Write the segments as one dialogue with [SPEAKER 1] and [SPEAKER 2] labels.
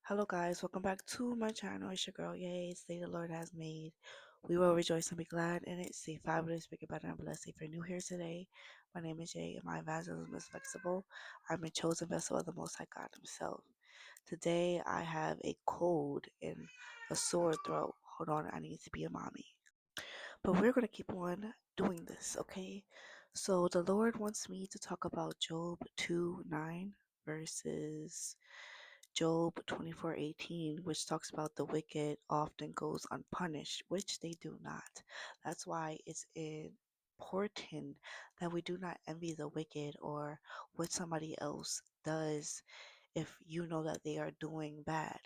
[SPEAKER 1] Hello guys, welcome back to my channel. It's your girl, Yay. It's the day the Lord has made. We will rejoice and be glad in it. Stay fabulous, bigger, better, and blessed. If you're new here today, my name is Yay and my evangelism is flexible. I'm a chosen vessel of the Most High God Himself. Today I have a cold and a sore throat. Hold on, I need to be a mommy. But we're going to keep on doing this, okay? So the Lord wants me to talk about Job 2:9 verses Job 24:18, which talks about the wicked often goes unpunished, which they do not. That's why it's important that we do not envy the wicked or what somebody else does if you know that they are doing bad.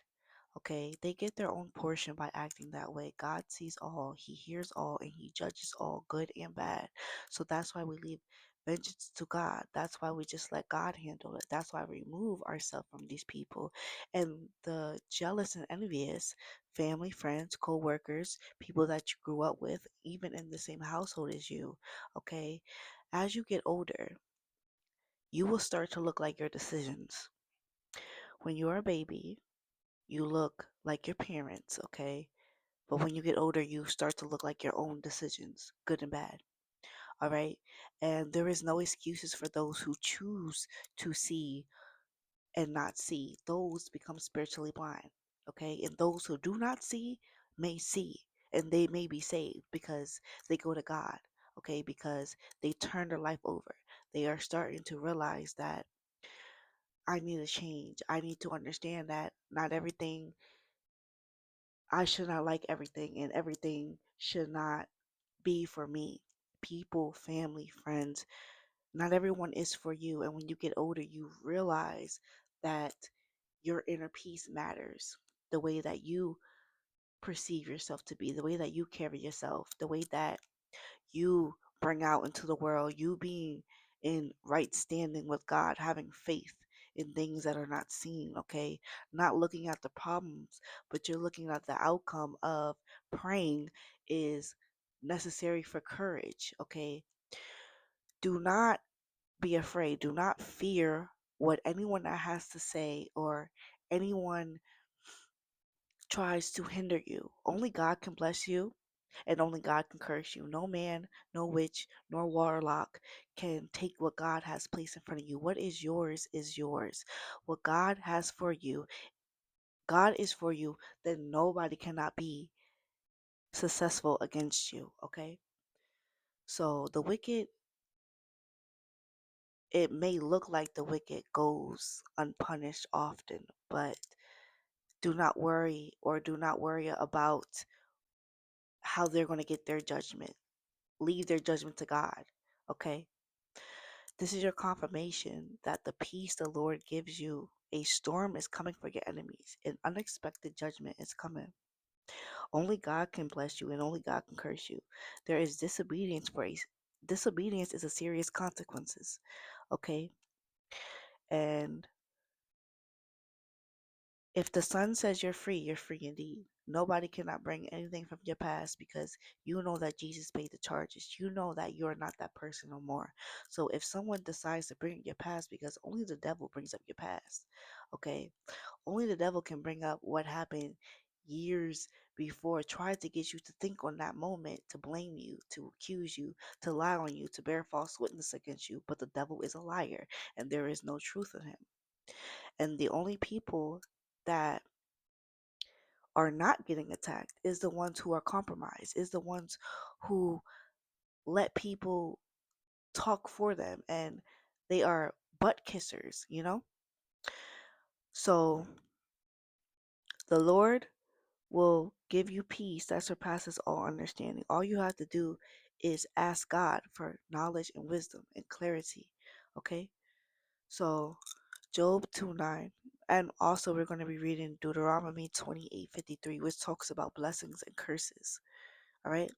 [SPEAKER 1] Okay, they get their own portion by acting that way. God sees all, He hears all, and He judges all, good and bad. So that's why we leave vengeance to God. That's why we just let God handle it. That's why we remove ourselves from these people. And the jealous and envious, family, friends, co workers, people that you grew up with, even in the same household as you, okay, as you get older, you will start to look like your decisions. When you're a baby, you look like your parents, okay? But when you get older, you start to look like your own decisions, good and bad. All right. And there is no excuses for those who choose to see and not see. Those become spiritually blind. Okay. And those who do not see may see and they may be saved because they go to God. Okay. Because they turn their life over. They are starting to realize that I need a change. I need to understand that not everything, I should not like everything, and everything should not be for me. People, family, friends, not everyone is for you. And when you get older, you realize that your inner peace matters. The way that you perceive yourself to be, the way that you carry yourself, the way that you bring out into the world, you being in right standing with God, having faith in things that are not seen, okay? Not looking at the problems, but you're looking at the outcome of praying is necessary for courage, okay? Do not be afraid. Do not fear what anyone that has to say or anyone tries to hinder you. Only God can bless you and only God can curse you. No man, no witch, nor warlock can take what God has placed in front of you. What is yours is yours. What God has for you, God is for you, then nobody cannot be successful against you, okay? So the wicked, it may look like the wicked goes unpunished often, but do not worry or do not worry about how they're going to get their judgment. Leave their judgment to God, okay? This is your confirmation that the peace the Lord gives you, a storm is coming for your enemies. An unexpected judgment is coming. Only God can bless you and only God can curse you. There is disobedience for a disobedience is a serious consequences. Okay? And if the Son says you're free indeed. Nobody cannot bring anything from your past because you know that Jesus paid the charges. You know that you're not that person no more. So if someone decides to bring up your past, because only the devil brings up your past, okay? Only the devil can bring up what happened years before, try to get you to think on that moment, to blame you, to accuse you, to lie on you, to bear false witness against you. But the devil is a liar and there is no truth in him. And the only people that are not getting attacked is the ones who are compromised, is the ones who let people talk for them and they are butt kissers, you know? So the Lord will give you peace that surpasses all understanding. All you have to do is ask God for knowledge and wisdom and clarity. Okay? So Job 2:9. And also we're going to be reading Deuteronomy 28:53, which talks about blessings and curses. All right.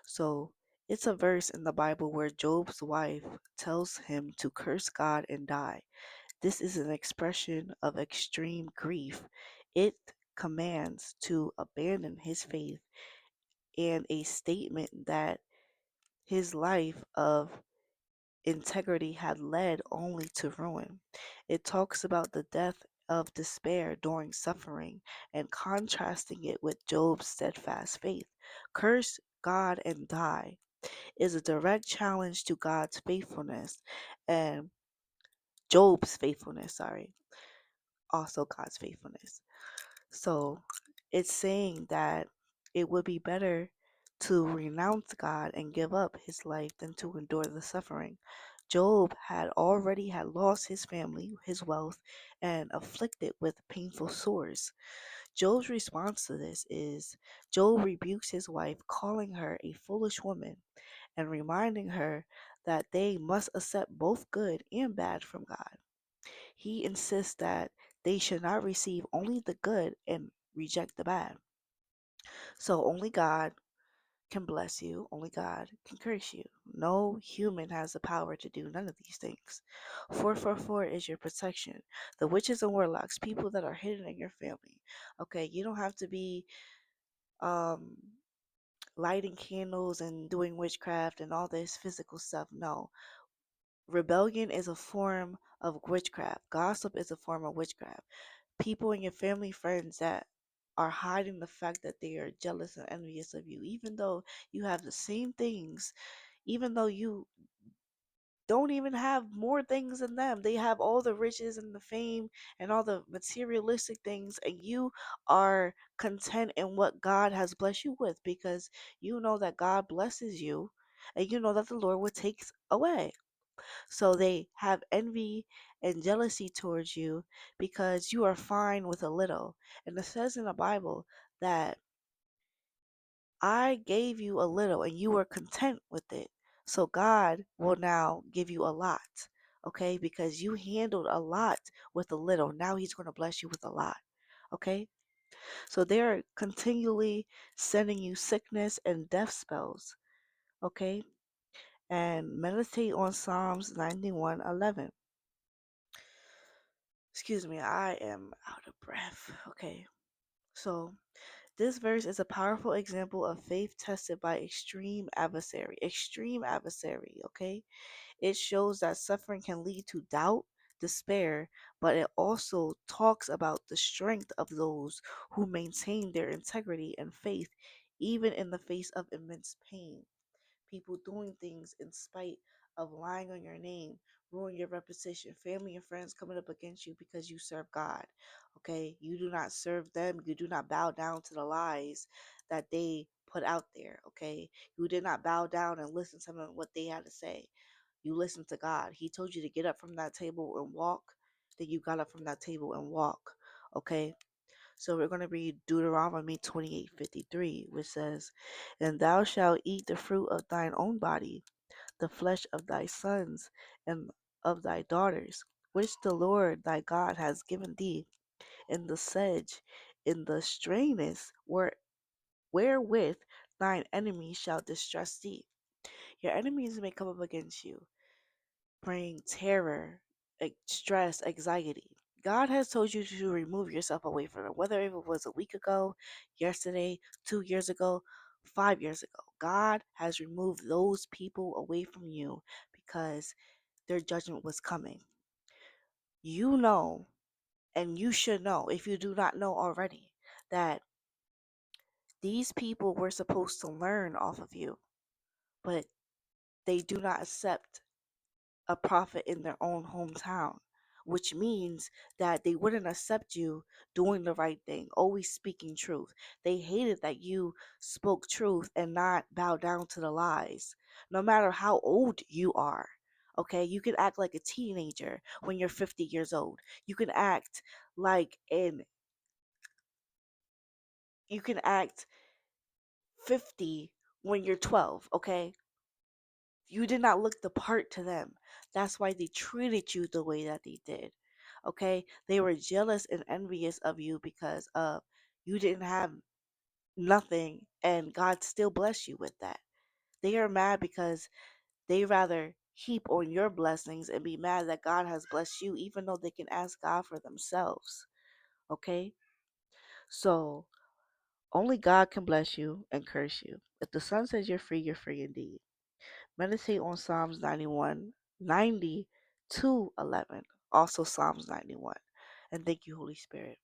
[SPEAKER 1] So it's a verse in the Bible where Job's wife tells him to curse God and die. This is an expression of extreme grief. It commands to abandon his faith and a statement that his life of integrity had led only to ruin. It talks about the death of despair during suffering and contrasting it with Job's steadfast faith. Curse God and die is a direct challenge to God's faithfulness and Job's faithfulness, also God's faithfulness. So it's saying that it would be better to renounce God and give up his life than to endure the suffering. Job had already had lost his family, his wealth, and afflicted with painful sores. Job's response to this is Job rebukes his wife, calling her a foolish woman and reminding her that they must accept both good and bad from God. He insists that they should not receive only the good and reject the bad. So only God can bless you, only God can curse you. No human has the power to do none of these things. 444 is your protection. The witches and warlocks, people that are hidden in your family. Okay, you don't have to be um lighting candles and doing witchcraft and all this physical stuff. No. Rebellion is a form of witchcraft. Gossip is a form of witchcraft. People in your family, friends that are hiding the fact that they are jealous and envious of you, even though you have the same things, even though you don't even have more things than them. They have all the riches and the fame and all the materialistic things, and you are content in what God has blessed you with because you know that God blesses you and you know that the Lord will take away. So they have envy and jealousy towards you because you are fine with a little. And it says in the Bible that I gave you a little and you were content with it. So God will now give you a lot. Okay? Because you handled a lot with a little. Now He's going to bless you with a lot. Okay? So they're continually sending you sickness and death spells. Okay? And meditate on Psalms 91:11. Excuse me, I am out of breath. Okay. So, this verse is a powerful example of faith tested by extreme adversary. Extreme adversary, okay? It shows that suffering can lead to doubt, despair, but it also talks about the strength of those who maintain their integrity and faith even in the face of immense pain. People doing things in spite of lying on your name, ruin your reputation, family and friends coming up against you because you serve God. Okay, you do not serve them, you do not bow down to the lies that they put out there. Okay, you did not bow down and listen to them what they had to say. You listened to God. He told you to get up from that table and walk, then you got up from that table and walk. Okay, so we're going to read Deuteronomy 28:53, which says, "And thou shalt eat the fruit of thine own body, the flesh of thy sons and of thy daughters, which the Lord thy God has given thee in the sedge, in the strainest wherewith thine enemies shall distress thee." Your enemies may come up against you, bring terror, stress, anxiety. God has told you to remove yourself away from it, whether it was a week ago, yesterday, 2 years ago, 5 years ago. God has removed those people away from you because their judgment was coming. You know, and you should know, if you do not know already, that these people were supposed to learn off of you, but they do not accept a prophet in their own hometown, which means that they wouldn't accept you doing the right thing, always speaking truth. They hated that you spoke truth and not bow down to the lies, no matter how old you are. Okay, you can act like a teenager when you're 50 years old. You can act like in you can act 50 when you're 12, okay? You did not look the part to them. That's why they treated you the way that they did. Okay? They were jealous and envious of you because of you didn't have nothing and God still blessed you with that. They are mad because they rather heap on your blessings and be mad that God has blessed you even though they can ask God for themselves. Okay? So, only God can bless you and curse you. If the Son says you're free indeed. Meditate on Psalms 91, 90 to 11. Also Psalms 91. And thank you, Holy Spirit.